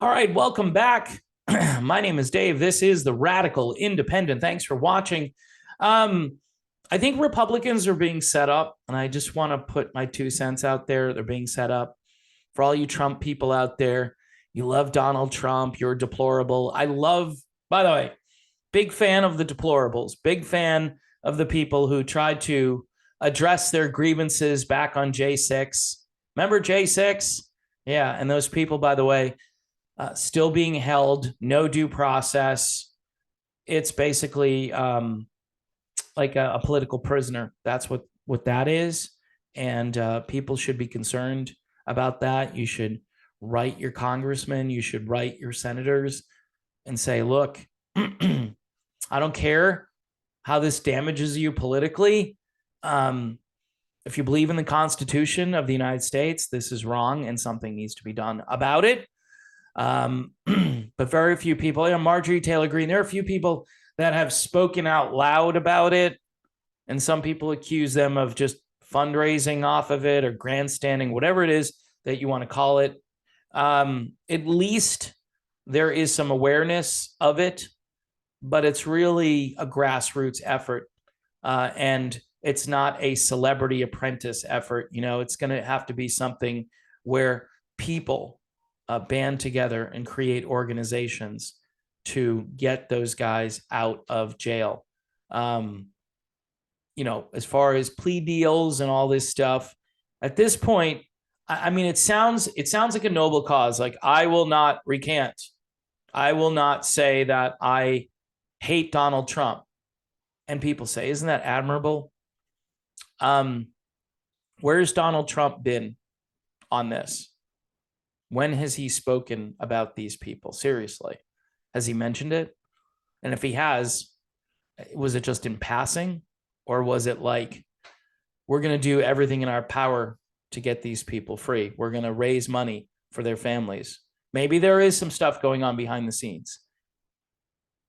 All right, welcome back. My name is Dave. This is the Radical Independent. Thanks for watching. Um, I think Republicans are being set up, and I just want to put my 2 cents out there. They're being set up for all you Trump people out there. You love Donald Trump. You're deplorable. By the way, big fan of the deplorables, big fan of the people who tried to address their grievances back on J6. Remember J6? Yeah, and those people, by the way, still being held, no due process. It's basically like a political prisoner. That's what that is, and people should be concerned about that. You should write your congressman, you should write your senators, and say, look, I don't care how this damages you politically. If you believe in the Constitution of the United States, this is wrong, and something needs to be done about it. But very few people, Marjorie Taylor Greene, there are a few people that have spoken out loud about it. And some people accuse them of just fundraising off of it or grandstanding, whatever it is that you want to call it. At least there is some awareness of it, but it's really a grassroots effort. And it's not a celebrity apprentice effort. It's going to have to be something where people band together and create organizations to get those guys out of jail. As far as plea deals and all this stuff, at this point, I mean, it sounds like a noble cause. Like, I will not recant. I will not say that I hate Donald Trump. And people say, isn't that admirable? Where's Donald Trump been on this? When has he spoken about these people? Seriously, has he mentioned it? And if he has, was it just in passing? Or was it like, we're going to do everything in our power to get these people free? We're going to raise money for their families. Maybe there is some stuff going on behind the scenes.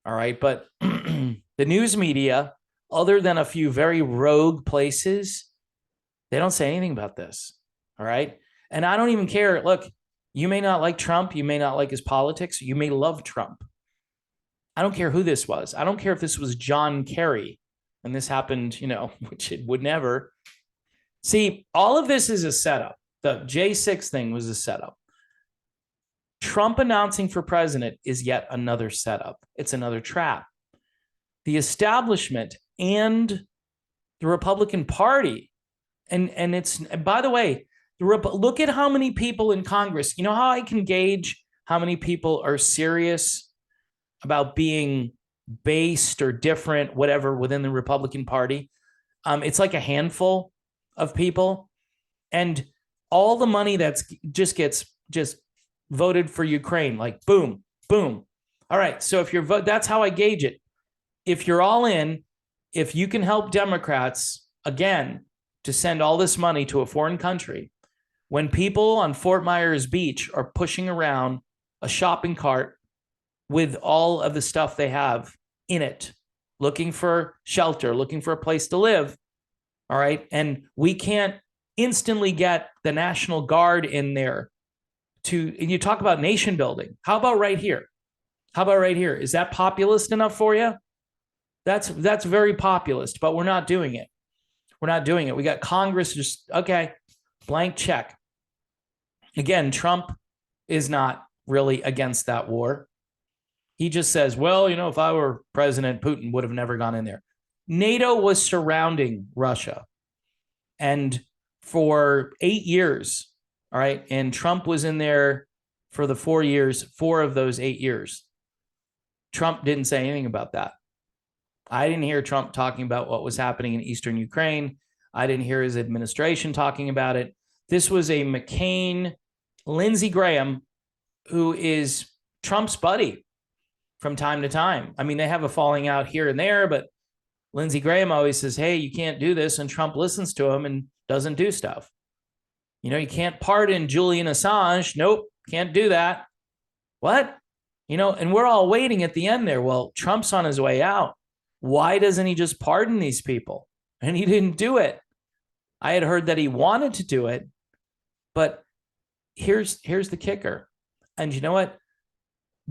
All right. But the news media, other than a few very rogue places, they don't say anything about this. All right. And I don't even care. Look, you may not like Trump. You may not like his politics. You may love Trump. I don't care who this was. I don't care if this was John Kerry and this happened, which it would never. See, all of this is a setup. The J6 thing was a setup. Trump announcing for president is yet another setup. It's another trap. The establishment and the Republican Party, and it's, by the way, look at how many people in Congress. You know how I can gauge how many people are serious about being based or different, whatever, within the Republican Party? It's like a handful of people, and all the money that's gets voted for Ukraine, like boom, boom. All right, so if you're that's how I gauge it. If you're all in, if you can help Democrats again to send all this money to a foreign country, when people on Fort Myers Beach are pushing around a shopping cart with all of the stuff they have in it, looking for shelter, looking for a place to live, all right, and we can't instantly get the National Guard in there and you talk about nation building. How about right here? How about right here? Is that populist enough for you? That's very populist, but we're not doing it. We're not doing it. We got Congress just, okay, blank check. Again, Trump is not really against that war. He just says, well, if I were president, Putin would have never gone in there. NATO was surrounding Russia. And for 8 years, all right, and Trump was in there for the 4 years, 4 of those 8 years. Trump didn't say anything about that. I didn't hear Trump talking about what was happening in Eastern Ukraine. I didn't hear his administration talking about it. This was a McCain, Lindsey Graham, who is Trump's buddy from time to time. I mean, they have a falling out here and there, but Lindsey Graham always says, hey, you can't do this. And Trump listens to him and doesn't do stuff. You can't pardon Julian Assange. Nope, can't do that. What? And we're all waiting at the end there. Well, Trump's on his way out. Why doesn't he just pardon these people? And he didn't do it. I had heard that he wanted to do it, but here's the kicker. And you know what?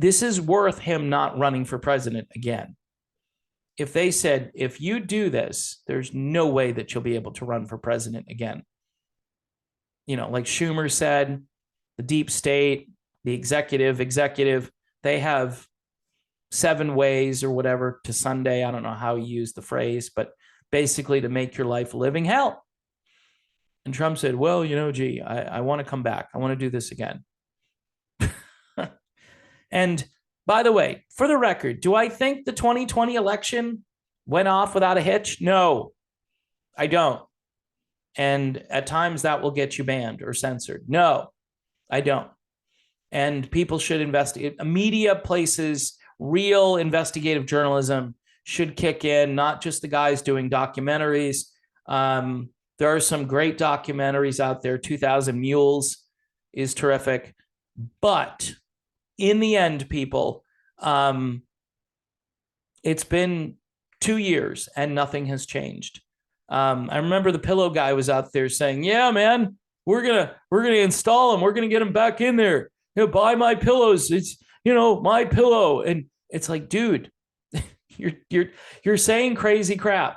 this is worth him not running for president again. If they said, if you do this, there's no way that you'll be able to run for president again. You know, like Schumer said, the deep state, the executive, they have 7 ways or whatever to Sunday. I don't know how you use the phrase, but basically to make your life a living hell. And Trump said, well, you know, gee, I want to come back. I want to do this again. And by the way, for the record, do I think the 2020 election went off without a hitch? No, I don't. And at times that will get you banned or censored. No, I don't. And people should investigate. Media places, real investigative journalism should kick in, not just the guys doing documentaries. There are some great documentaries out there. 2000 Mules is terrific. But in the end, people, it's been 2 years and nothing has changed. I remember the pillow guy was out there saying, yeah, man, we're gonna install them. We're gonna get them back in there. You know, buy my pillows. It's, you know, my pillow. And it's like, dude, you're saying crazy crap.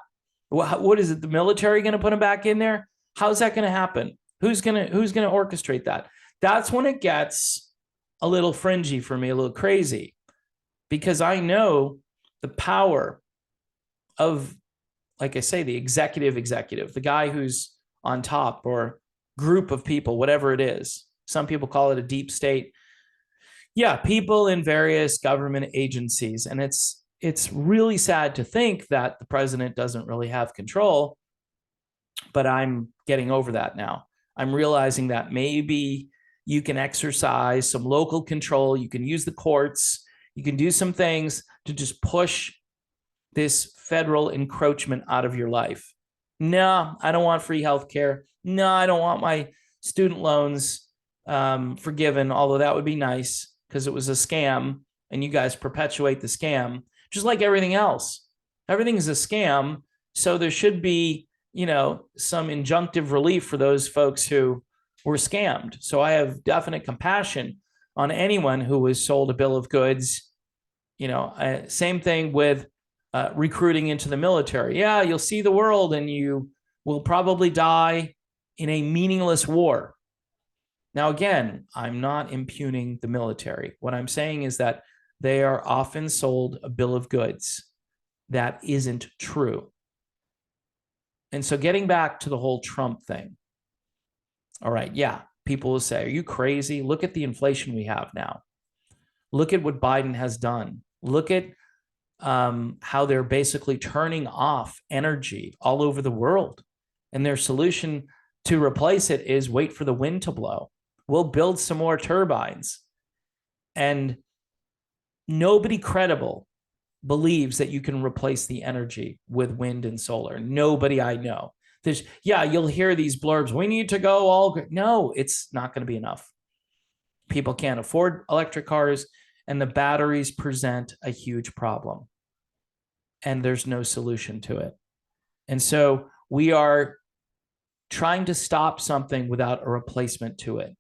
What is it? The military going to put them back in there? How's that going to happen? Who's going to orchestrate that? That's when it gets a little fringy for me, a little crazy, because I know the power of, like I say, the executive, the guy who's on top, or group of people, whatever it is. Some people call it a deep state. Yeah, people in various government agencies. And it's really sad to think that the president doesn't really have control, but I'm getting over that now. I'm realizing that maybe you can exercise some local control. You can use the courts. You can do some things to just push this federal encroachment out of your life. No, I don't want free healthcare. No, I don't want my student loans forgiven, although that would be nice because it was a scam and you guys perpetuate the scam. Just like everything else. Everything is a scam. So there should be, you know, some injunctive relief for those folks who were scammed. So I have definite compassion on anyone who was sold a bill of goods. You know, same thing with recruiting into the military. Yeah, you'll see the world and you will probably die in a meaningless war. Now, again, I'm not impugning the military. What I'm saying is that they are often sold a bill of goods that isn't true. And so getting back to the whole Trump thing. All right, yeah, people will say, are you crazy? Look at the inflation we have now. Look at what Biden has done. Look at how they're basically turning off energy all over the world. And their solution to replace it is wait for the wind to blow. We'll build some more turbines. And nobody credible believes that you can replace the energy with wind and solar. Nobody I know. You'll hear these blurbs. We need to go all. No, it's not going to be enough. People can't afford electric cars, and the batteries present a huge problem. And there's no solution to it. And so we are trying to stop something without a replacement to it.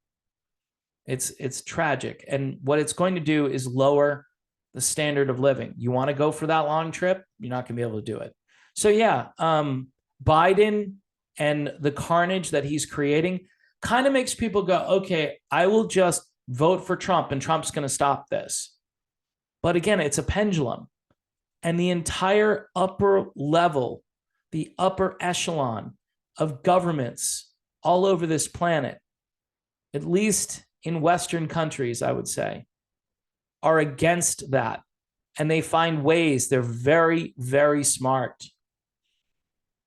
It's tragic. And what it's going to do is lower the standard of living. You want to go for that long trip, you're not going to be able to do it. So yeah, Biden and the carnage that he's creating kind of makes people go, okay, I will just vote for Trump and Trump's going to stop this. But again, it's a pendulum. And the entire upper level, the upper echelon of governments all over this planet, at least in Western countries, I would say, are against that. And they find ways. They're very, very smart.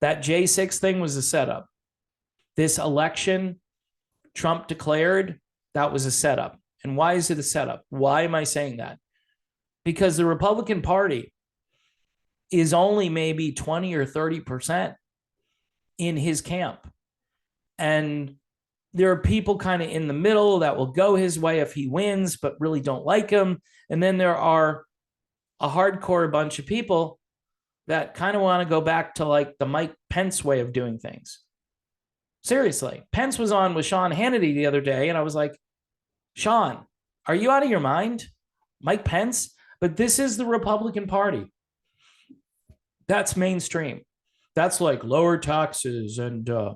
That J6 thing was a setup. This election Trump declared, that was a setup. And why is it a setup? Why am I saying that? Because the Republican Party is only maybe 20 or 30% in his camp. And there are people kind of in the middle that will go his way if he wins, but really don't like him. And then there are a hardcore bunch of people that kind of want to go back to like the Mike Pence way of doing things. Seriously. Pence was on with Sean Hannity the other day, and I was like, Sean, are you out of your mind? Mike Pence, but this is the Republican Party. That's mainstream. That's like lower taxes and I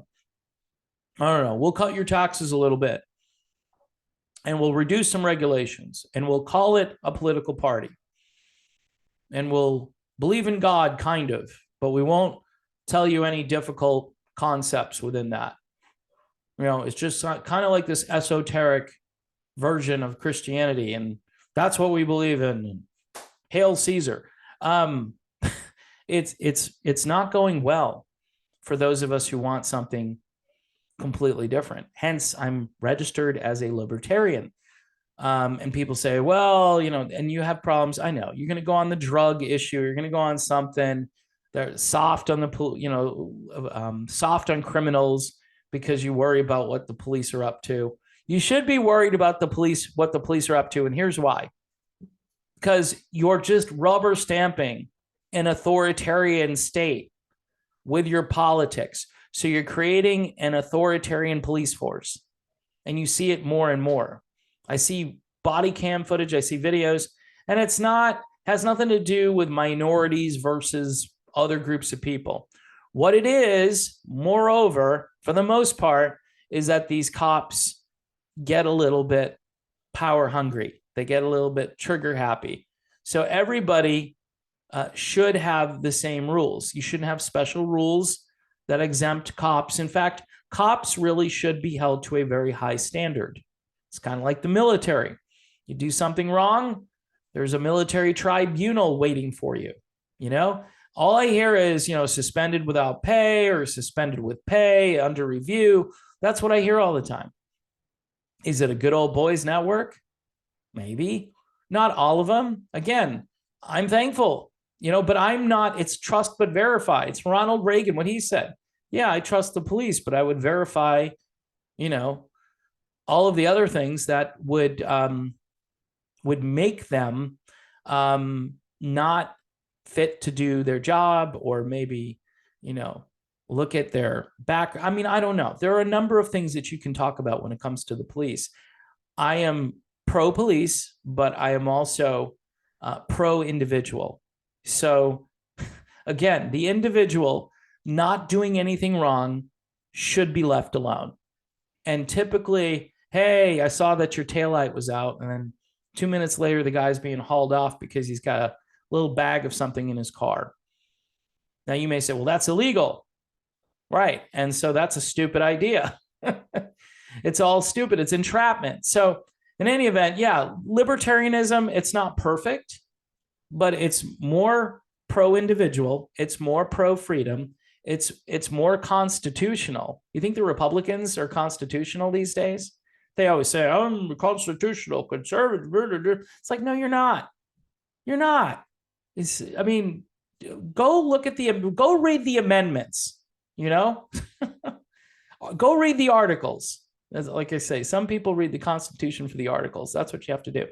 don't know, we'll cut your taxes a little bit and we'll reduce some regulations and we'll call it a political party and we'll believe in God, kind of, but we won't tell you any difficult concepts within that. You know, it's just kind of like this esoteric version of Christianity, and that's what we believe in. Hail Caesar. It's not going well for those of us who want something completely different. Hence, I'm registered as a libertarian. And people say, well, you know, and you have problems. I know you're going to go on the drug issue. You're going to go on something. They're soft on the, you know, soft on criminals because you worry about what the police are up to. You should be worried about the police, what the police are up to. And here's why. Because you're just rubber stamping an authoritarian state with your politics. So you're creating an authoritarian police force. And you see it more and more. I see body cam footage, I see videos, and it's not, has nothing to do with minorities versus other groups of people. What it is, moreover, for the most part, is that these cops get a little bit power hungry. They get a little bit trigger happy. So everybody should have the same rules. You shouldn't have special rules that exempt cops. In fact, cops really should be held to a very high standard. It's kind of like the military. You do something wrong, there's a military tribunal waiting for you. You know, all I hear is, you know, suspended without pay or suspended with pay, under review. That's what I hear all the time. Is it a good old boys network? Maybe. Not all of them. Again, I'm thankful, you know, but I'm not, it's trust but verify. It's Ronald Reagan, what he said. Yeah, I trust the police, but I would verify, you know, all of the other things that would make them not fit to do their job, or maybe, you know, look at their back. I mean, I don't know. There are a number of things that you can talk about when it comes to the police. I am pro-police, but I am also pro-individual. So again, the individual not doing anything wrong should be left alone. And typically, hey, I saw that your taillight was out. And then 2 minutes later, the guy's being hauled off because he's got a little bag of something in his car. Now you may say, well, that's illegal. Right. And so that's a stupid idea. It's all stupid. It's entrapment. So in any event, yeah, libertarianism, it's not perfect, but it's more pro-individual. It's more pro-freedom. It's more constitutional. You think the Republicans are constitutional these days? They always say, I'm constitutional, conservative. It's like, no, you're not. You're not. I mean, go read the amendments, you know? Go read the articles. Like I say, some people read the Constitution for the articles. That's what you have to do.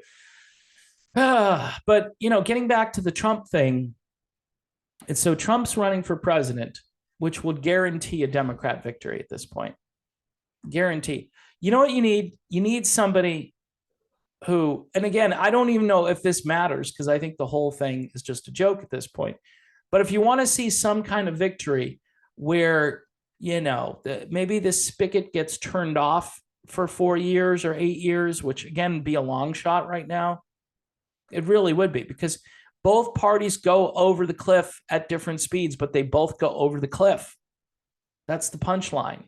But, you know, getting back to the Trump thing, and so Trump's running for president, which would guarantee a Democrat victory at this point. Guarantee. You know what you need? You need somebody who, and again, I don't even know if this matters because I think the whole thing is just a joke at this point. But if you want to see some kind of victory where, you know, maybe this spigot gets turned off for 4 years or 8 years, which again would be a long shot right now. It really would be, because both parties go over the cliff at different speeds, but they both go over the cliff. That's the punchline.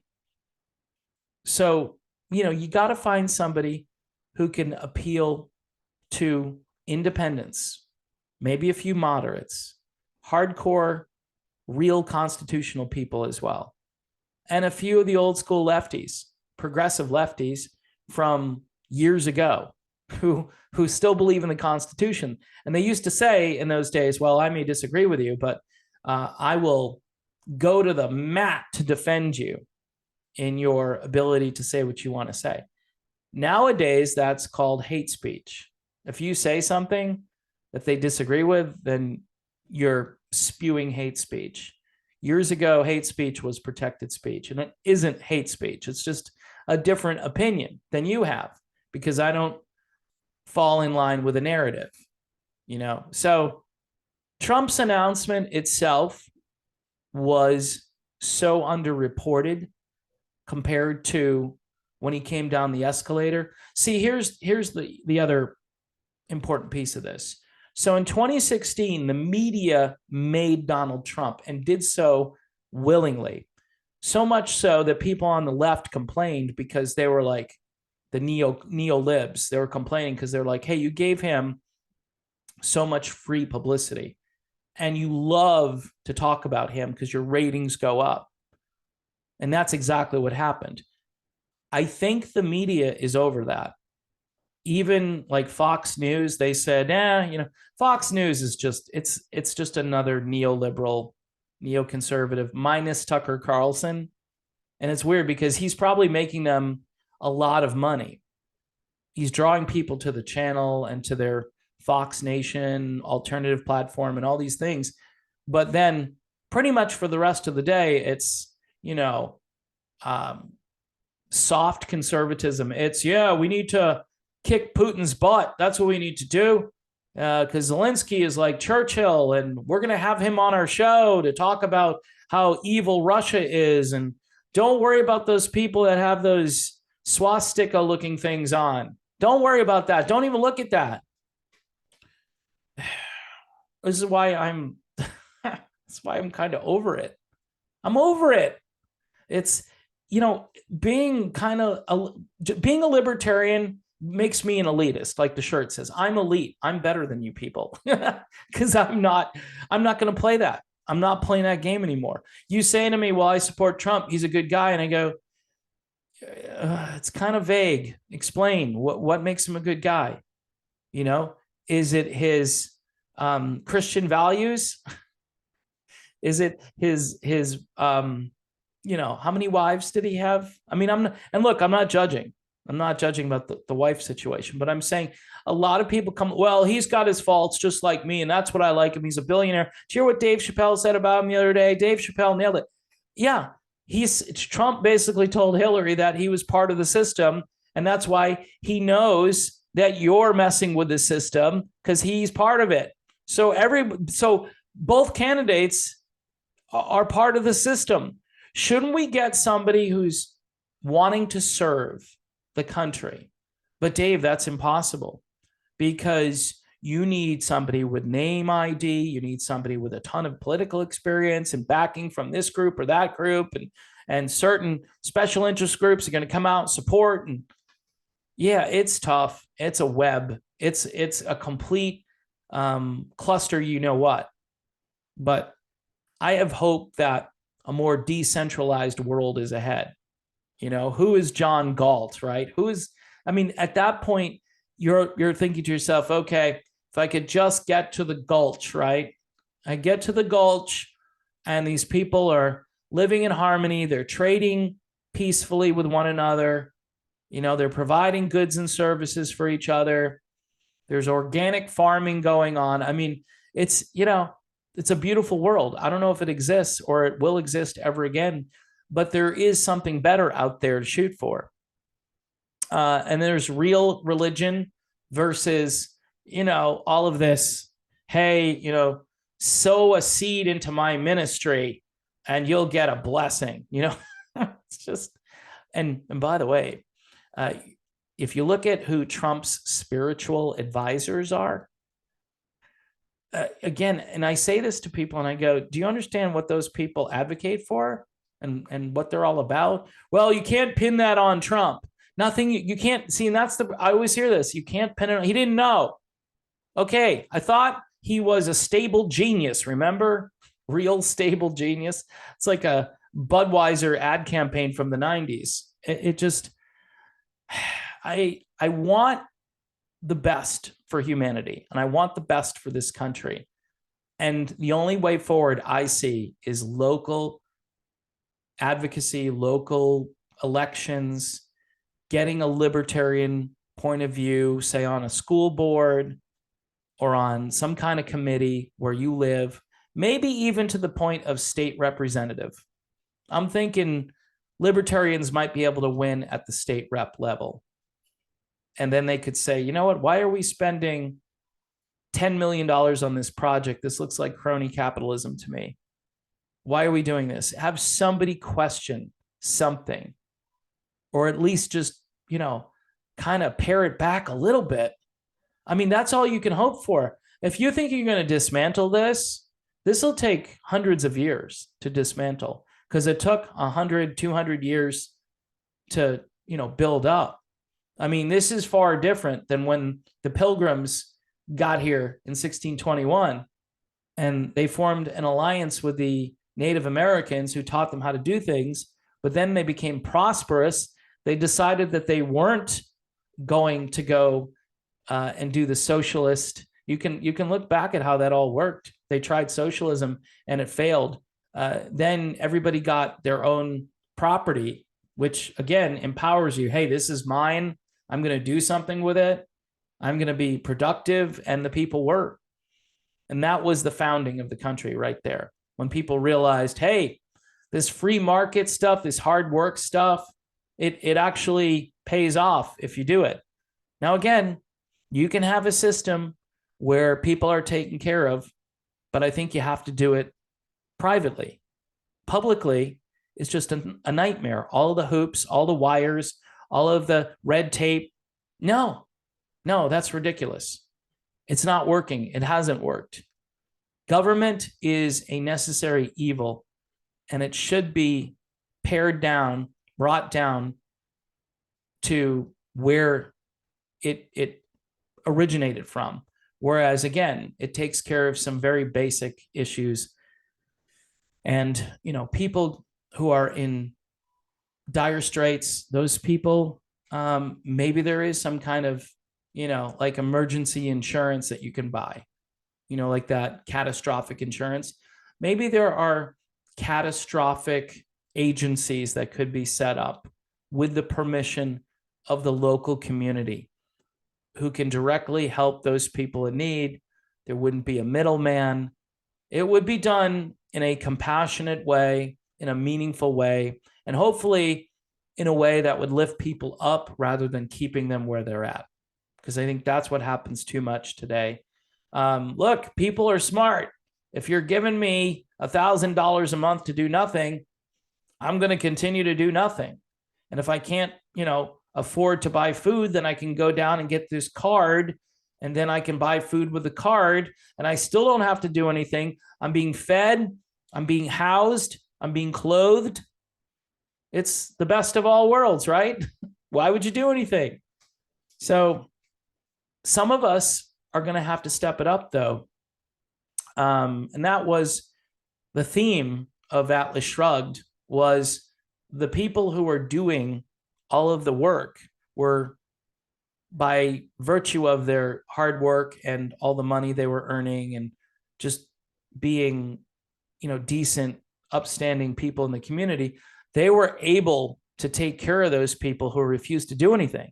So, you know, you got to find somebody who can appeal to independents, maybe a few moderates, hardcore, real constitutional people as well, and a few of the old school lefties, progressive lefties from years ago who still believe in the Constitution. And they used to say in those days, well, I may disagree with you, but I will go to the mat to defend you in your ability to say what you want to say. Nowadays, that's called hate speech. If you say something that they disagree with, then you're spewing hate speech. Years ago, hate speech was protected speech, and it isn't hate speech. It's just a different opinion than you have, because I don't fall in line with a narrative, So Trump's announcement itself was so underreported compared to when he came down the escalator. See, here's the other important piece of this. So in 2016, the media made Donald Trump and did so willingly. So much so that people on the left complained because they were like the neo-libs. They were complaining because they're like, hey, you gave him so much free publicity and you love to talk about him because your ratings go up. And that's exactly what happened. I think the media is over that. Even like Fox News, they said, Fox News is just, it's just another neoliberal, neoconservative minus Tucker Carlson. And it's weird because he's probably making them a lot of money. He's drawing people to the channel and to their Fox Nation alternative platform and all these things. But then pretty much for the rest of the day, it's, soft conservatism. It's, we need to kick Putin's butt. That's what we need to do. Because Zelensky is like Churchill, and we're going to have him on our show to talk about how evil Russia is. And don't worry about those people that have those swastika looking things on. Don't worry about that. Don't even look at that. This is why I'm kind of over it. I'm over it. It's, being a libertarian makes me an elitist. Like the shirt says, I'm elite. I'm better than you people because I'm not going to play that. I'm not playing that game anymore. You saying to me, well, I support Trump. He's a good guy. And I go, it's kind of vague. Explain what makes him a good guy. Is it his Christian values? Is it his how many wives did he have? I mean, I'm not judging. I'm not judging about the wife situation, but I'm saying a lot of people well, he's got his faults just like me, and that's what I like him. He's a billionaire. Did you hear what Dave Chappelle said about him the other day? Dave Chappelle nailed it. Yeah, Trump basically told Hillary that he was part of the system, and that's why he knows that you're messing with the system because he's part of it. So both candidates are part of the system. Shouldn't we get somebody who's wanting to serve the country? But Dave, that's impossible because you need somebody with name ID. You need somebody with a ton of political experience and backing from this group or that group, and certain special interest groups are going to come out and support. And yeah, it's tough. It's a web. It's a complete cluster. You know what? But I have hope that a more decentralized world is ahead. Who is John Galt, right? At that point, you're thinking to yourself, okay, if I could just get to the Gulch, right? I get to the Gulch and these people are living in harmony. They're trading peacefully with one another. They're providing goods and services for each other. There's organic farming going on. It's a beautiful world. I don't know if it exists or it will exist ever again, but there is something better out there to shoot for. And there's real religion versus, all of this, hey, sow a seed into my ministry and you'll get a blessing, it's just, and by the way, if you look at who Trump's spiritual advisors are, again, and I say this to people and I go, do you understand what those people advocate for and what they're all about? Well, you can't pin that on Trump. Nothing, you can't see. And I always hear this. You can't pin it on, he didn't know. Okay. I thought he was a stable genius. Remember? Real stable genius. It's like a Budweiser ad campaign from the 90s. It just, I want the best for humanity, and I want the best for this country. And the only way forward I see is local advocacy, local elections, getting a libertarian point of view, say on a school board or on some kind of committee where you live, maybe even to the point of state representative. I'm thinking libertarians might be able to win at the state rep level. And then they could say, you know what, why are we spending $10 million on this project? This looks like crony capitalism to me. Why are we doing this? Have somebody question something, or at least just, kind of pare it back a little bit. I mean, that's all you can hope for. If you think you're going to dismantle this will take hundreds of years to dismantle, because it took 100, 200 years to, build up. I mean, this is far different than when the Pilgrims got here in 1621 and they formed an alliance with the Native Americans who taught them how to do things, but then they became prosperous. They decided that they weren't going to go and do the socialist. You can look back at how that all worked. They tried socialism and it failed. Then everybody got their own property, which again empowers you. Hey, this is mine. I'm going to do something with it. I'm going to be productive. And the people were. And that was the founding of the country right there. When people realized, hey, this free market stuff, this hard work stuff, it actually pays off if you do it. Now, again, you can have a system where people are taken care of, but I think you have to do it privately. Publicly, it's just a nightmare. All the hoops, all the wires, all of the red tape. No, that's ridiculous. It's not working. It hasn't worked. Government is a necessary evil, and it should be pared down, brought down to where it originated from. Whereas, again, it takes care of some very basic issues. And, people who are in dire straits, those people, maybe there is some kind of, like emergency insurance that you can buy, like that catastrophic insurance. Maybe there are catastrophic agencies that could be set up with the permission of the local community who can directly help those people in need. There wouldn't be a middleman. It would be done in a compassionate way, in a meaningful way, and hopefully in a way that would lift people up rather than keeping them where they're at. Because I think that's what happens too much today. Look, people are smart. If you're giving me $1,000 a month to do nothing, I'm going to continue to do nothing. And if I can't, afford to buy food, then I can go down and get this card, and then I can buy food with the card, and I still don't have to do anything. I'm being fed, I'm being housed, I'm being clothed. It's the best of all worlds, right? Why would you do anything? So some of us are going to have to step it up, though. And that was the theme of Atlas Shrugged, was the people who were doing all of the work were, by virtue of their hard work and all the money they were earning and just being, decent, upstanding people in the community, they were able to take care of those people who refused to do anything.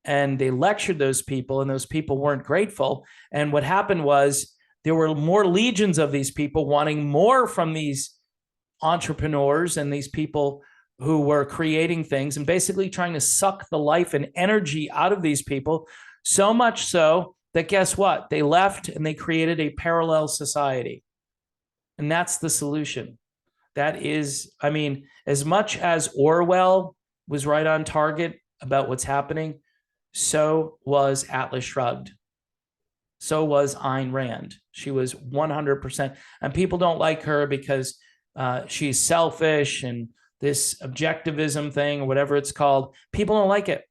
And they lectured those people, and those people weren't grateful. And what happened was there were more legions of these people wanting more from these entrepreneurs and these people who were creating things and basically trying to suck the life and energy out of these people, so much so that, guess what? They left and they created a parallel society. And that's the solution. That is, as much as Orwell was right on target about what's happening, so was Atlas Shrugged. So was Ayn Rand. She was 100%. And people don't like her because she's selfish and this objectivism thing or whatever it's called. People don't like it.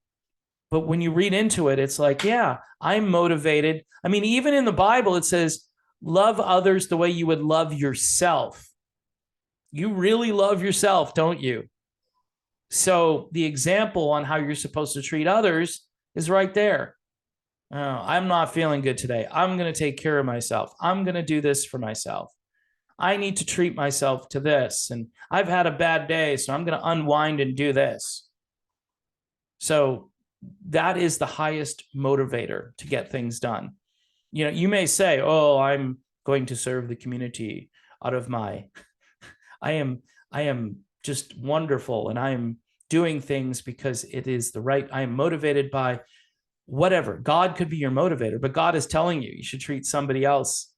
But when you read into it, it's like, yeah, I'm motivated. Even in the Bible, it says, love others the way you would love yourself. You really love yourself, don't you? So the example on how you're supposed to treat others is right there. Oh, I'm not feeling good today. I'm going to take care of myself. I'm going to do this for myself. I need to treat myself to this. And I've had a bad day, so I'm going to unwind and do this. So that is the highest motivator to get things done. You may say, oh, I'm going to serve the community out of my, I am just wonderful. And I'm doing things because it is the right. I am motivated by whatever. God could be your motivator, but God is telling you should treat somebody else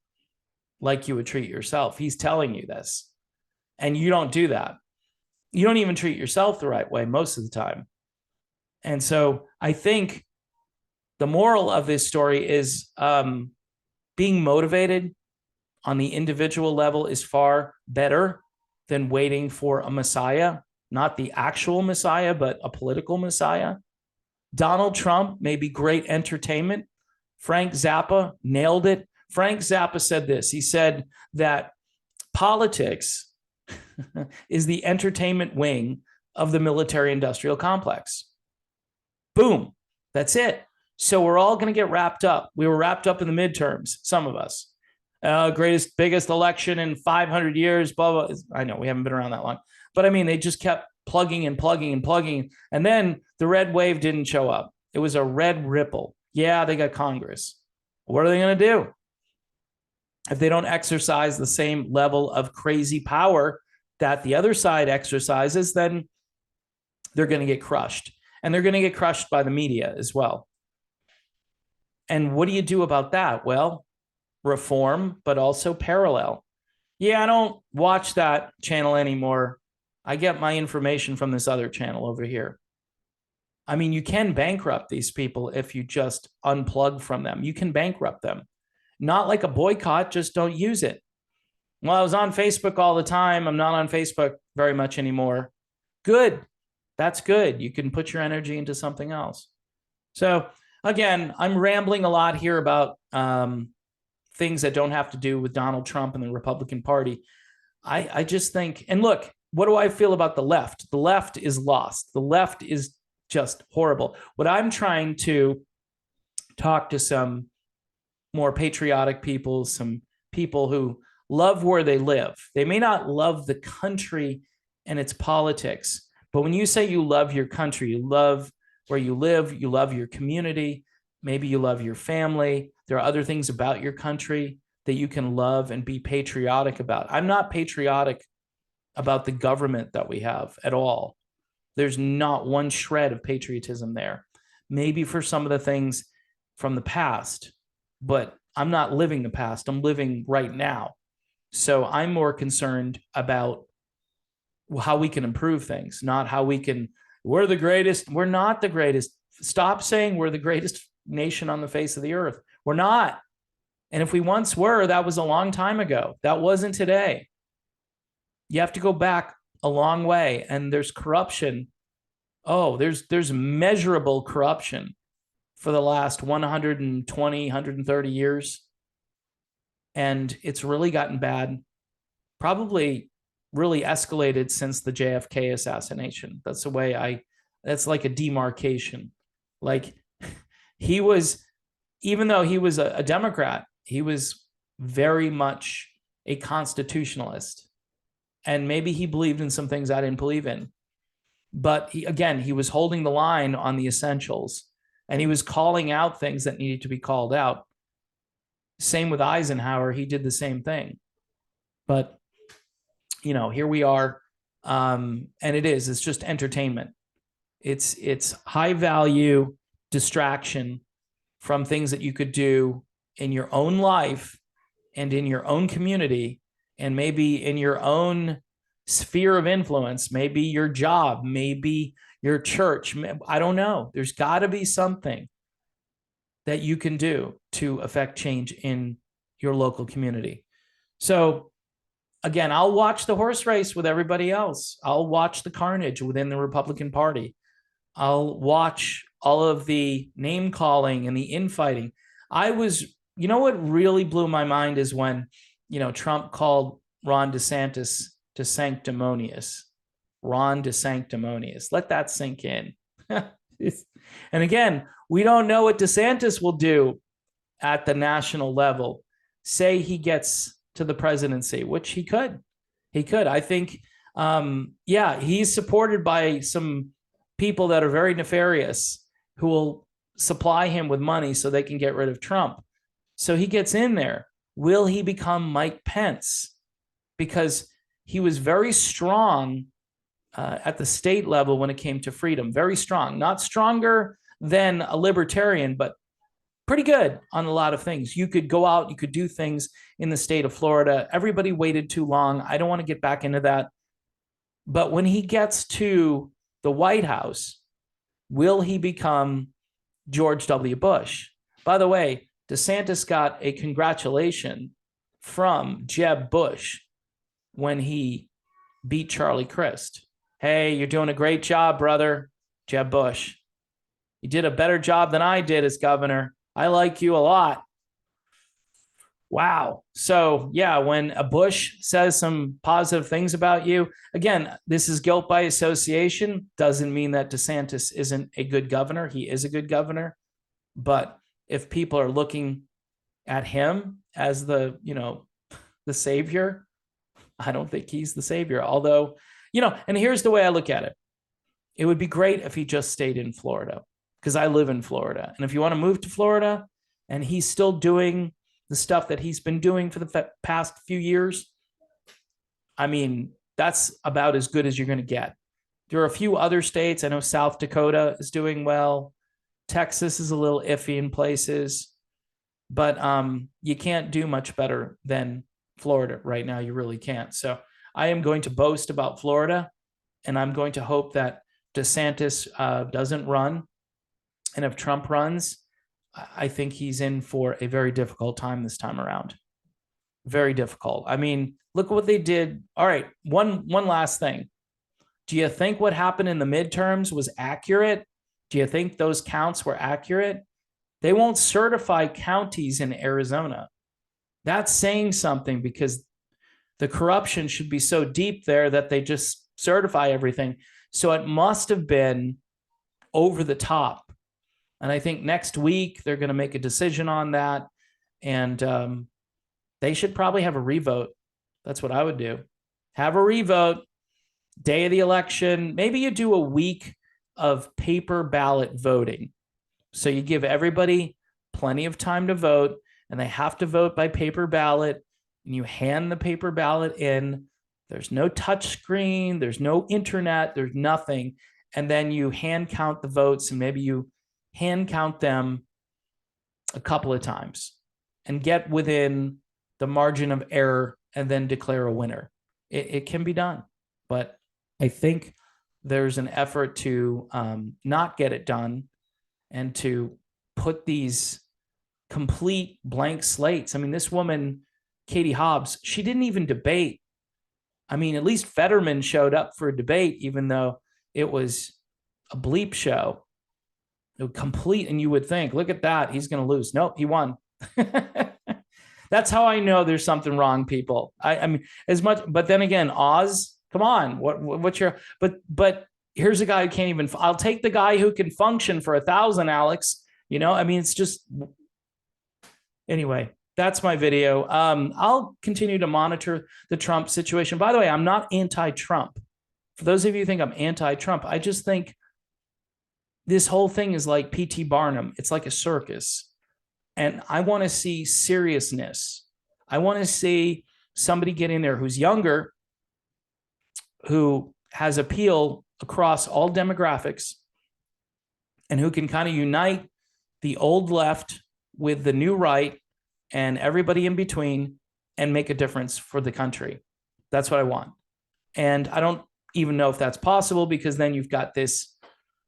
like you would treat yourself. He's telling you this, and you don't do that. You don't even treat yourself the right way most of the time. And so I think the moral of this story is being motivated on the individual level is far better than waiting for a Messiah, not the actual Messiah, but a political Messiah. Donald Trump may be great entertainment. Frank Zappa nailed it. Frank Zappa said this. He said that politics is the entertainment wing of the military-industrial complex. Boom. That's it. So we're all going to get wrapped up. We were wrapped up in the midterms, some of us. Greatest, biggest election in 500 years, blah, blah. I know we haven't been around that long. But I mean, they just kept plugging and plugging and plugging. And then the red wave didn't show up. It was a red ripple. Yeah, they got Congress. What are they going to do? If they don't exercise the same level of crazy power that the other side exercises, then they're going to get crushed. And they're going to get crushed by the media as well. And what do you do about that? Well, reform, but also parallel. Yeah, I don't watch that channel anymore. I get my information from this other channel over here. I mean, you can bankrupt these people if you just unplug from them. You can bankrupt them. Not like a boycott, just don't use it. Well, I was on Facebook all the time. I'm not on Facebook very much anymore. Good. That's good. You can put your energy into something else. So again, I'm rambling a lot here about things that don't have to do with Donald Trump and the Republican Party. I just think, and look, what do I feel about the left? The left is lost. The left is just horrible. What I'm trying to talk to some more patriotic people, some people who love where they live. They may not love the country and its politics, but when you say you love your country, you love where you live, you love your community, maybe you love your family. There are other things about your country that you can love and be patriotic about. I'm not patriotic about the government that we have at all. There's not one shred of patriotism there. Maybe for some of the things from the past, but I'm not living the past. I'm living right now. So I'm more concerned about how we can improve things, not how we can, we're the greatest. We're not the greatest. Stop saying we're the greatest nation on the face of the earth. We're not. And if we once were, that was a long time ago. That wasn't today. You have to go back a long way, and there's corruption. Oh, there's measurable corruption for the last 120, 130 years. And it's really gotten bad, probably really escalated since the JFK assassination. That's the way that's like a demarcation. Like he was, even though he was a Democrat, he was very much a constitutionalist. And maybe he believed in some things I didn't believe in. But he was holding the line on the essentials, and he was calling out things that needed to be called out. Same with Eisenhower. He did the same thing. But, here we are. And it's just entertainment. It's high value distraction from things that you could do in your own life and in your own community and maybe in your own sphere of influence, maybe your job, maybe your church. I don't know. There's got to be something that you can do to affect change in your local community. So again, I'll watch the horse race with everybody else. I'll watch the carnage within the Republican Party. I'll watch all of the name calling and the infighting. What really blew my mind is when, Trump called Ron DeSantis to sanctimonious. Ron DeSanctimonious. Let that sink in. And again, we don't know what DeSantis will do at the national level. Say he gets to the presidency, which he could. He could. I think, he's supported by some people that are very nefarious who will supply him with money so they can get rid of Trump. So he gets in there. Will he become Mike Pence? Because he was very strong at the state level when it came to freedom. Very strong, not stronger than a libertarian, but pretty good on a lot of things. You could go out, you could do things in the state of Florida. Everybody waited too long. I don't want to get back into that. But when he gets to the White House, will he become George W. Bush? By the way, DeSantis got a congratulation from Jeb Bush when he beat Charlie Crist. Hey, you're doing a great job, brother. Jeb Bush. You did a better job than I did as governor. I like you a lot. Wow. So, yeah, when a Bush says some positive things about you, again, this is guilt by association. Doesn't mean that DeSantis isn't a good governor. He is a good governor. But if people are looking at him as the savior, I don't think he's the savior. Although, and here's the way I look at it. It would be great if he just stayed in Florida, because I live in Florida. And if you want to move to Florida and he's still doing the stuff that he's been doing for the past few years, I mean, that's about as good as you're going to get. There are a few other states. I know South Dakota is doing well. Texas is a little iffy in places, but you can't do much better than Florida right now. You really can't. So I am going to boast about Florida, and I'm going to hope that DeSantis doesn't run. And if Trump runs, I think he's in for a very difficult time this time around. Very difficult. I mean, look what they did. All right, one last thing. Do you think what happened in the midterms was accurate? Do you think those counts were accurate? They won't certify counties in Arizona. That's saying something, because the corruption should be so deep there that they just certify everything. So it must have been over the top. And I think next week they're going to make a decision on that. And they should probably have a revote. That's what I would do. Have a revote, day of the election. Maybe you do a week of paper ballot voting. So you give everybody plenty of time to vote, and they have to vote by paper ballot. And you hand the paper ballot in. There's no touch screen. There's no internet. There's nothing. And then you hand count the votes, and maybe you hand count them a couple of times and get within the margin of error and then declare a winner. It can be done. But I think there's an effort to not get it done and to put these complete blank slates. I mean, this woman, Katie Hobbs, she didn't even debate. I mean, at least Fetterman showed up for a debate, even though it was a bleep show. Complete, and you would think, look at that, he's going to lose. Nope, he won. That's how I know there's something wrong, people. I mean, as much, but then again, Oz, come on, what's your? But here's a guy who can't even. I'll take the guy who can function for 1,000, Alex. I mean, it's just. Anyway, that's my video. I'll continue to monitor the Trump situation. By the way, I'm not anti-Trump. For those of you who think I'm anti-Trump, I just think this whole thing is like P.T. Barnum. It's like a circus. And I want to see seriousness. I want to see somebody get in there who's younger, who has appeal across all demographics, and who can kind of unite the old left with the new right and everybody in between and make a difference for the country. That's what I want. And I don't even know if that's possible, because then you've got this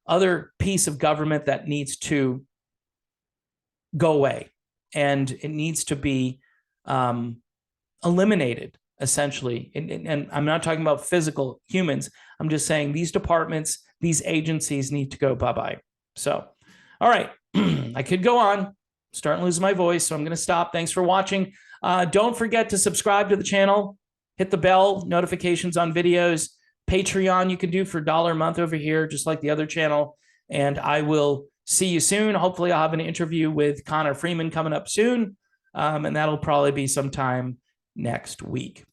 other piece of government that needs to go away, and it needs to be eliminated, essentially. And I'm not talking about physical humans. I'm just saying these departments, these agencies need to go bye-bye. So, all right, I could go on. Starting to lose my voice, so I'm going to stop. Thanks for watching. Don't forget to subscribe to the channel. Hit the bell, notifications on videos. Patreon you can do for $1 a month over here, just like the other channel. And I will see you soon. Hopefully I'll have an interview with Connor Freeman coming up soon. And that'll probably be sometime next week.